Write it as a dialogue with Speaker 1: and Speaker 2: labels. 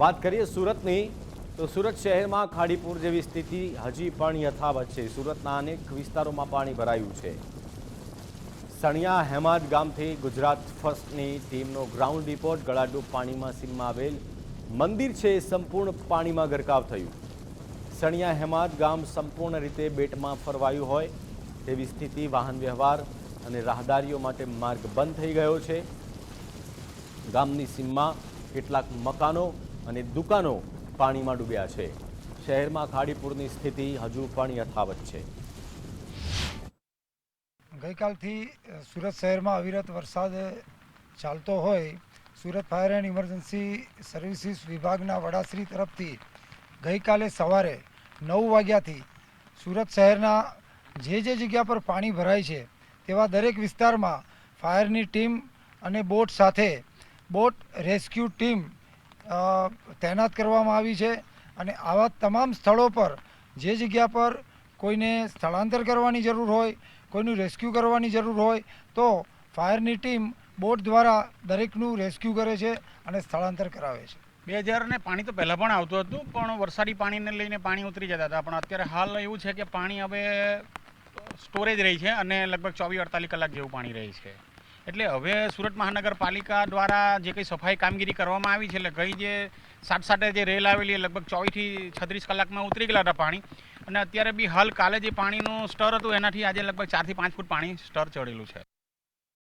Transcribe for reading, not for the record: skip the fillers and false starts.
Speaker 1: વાત કરીએ સુરતની તો સુરત શહેરમાં ખાડીપુર જેવી સ્થિતિ હજી પણ યથાવત છે। સુરતના અનેક વિસ્તારોમાં પાણી ભરાયું છે। સણિયા હેમાદ ગામથી ગુજરાત ફર્સ્ટની ટીમનો ગ્રાઉન્ડ રિપોર્ટ। ગળાડૂબ પાણીમાં સીમમાં આવેલ મંદિર છે સંપૂર્ણ પાણીમાં ગરકાવ થયું। સણિયા હેમાદ ગામ સંપૂર્ણ રીતે બેટમાં ફરવાયું હોય તેવી સ્થિતિ। વાહન વ્યવહાર અને રાહદારીઓ માટે માર્ગ બંધ થઈ ગયો છે। ગામની સીમમાં કેટલાક મકાનો અને દુકાનો પાણીમાં ડૂબ્યા છે। શહેરમાં ખાડીપુરની સ્થિતિ હજુ પણ યથાવત છે।
Speaker 2: ગઈકાલથી સુરત શહેરમાં અવિરત વરસાદ ચાલતો હોય Surat fire and emergency services વિભાગના વડાશ્રી તરફથી ગઈકાલે સવારે 9 વાગ્યાથી સુરત શહેરના જે જગ્યા પર પાણી ભરાય છે તેવા દરેક વિસ્તારમાં ફાયરની ટીમ અને બોટ સાથે બોટ રેસ્ક્યુ ટીમ તૈનાત કરવામાં આવી છે। અને આવા તમામ સ્થળો પર જે જગ્યા પર કોઈને સ્થળાંતર કરવાની જરૂર હોય, કોઈનું રેસ્ક્યુ કરવાની જરૂર હોય તો ફાયરની ટીમ બોટ દ્વારા દરેકનું રેસ્ક્યુ કરે છે અને સ્થળાંતર કરાવે છે।
Speaker 3: 2000 ને પાણી તો પહેલાં પણ આવતું હતું, પણ વરસાદી પાણીને લઈને પાણી ઉતરી જતા હતા। પણ અત્યારે હાલ એવું છે કે પાણી હવે સ્ટોરેજ રહી છે અને લગભગ 24-48 કલાક જેવું પાણી રહે છે। એટલે હવે સુરત મહાનગરપાલિકા દ્વારા જે કંઈ સફાઈ કામગીરી કરવામાં આવી છે, એટલે ગઈ જે સાટે જે રેલ આવેલી એ લગભગ 24 થી 36 કલાકમાં ઉતરી ગયેલા હતા પાણી। અને અત્યારે બી હાલ કાલે જે પાણીનું સ્તર હતું એનાથી આજે લગભગ 4 થી 5 ફૂટ પાણી સ્તર ચડેલું છે।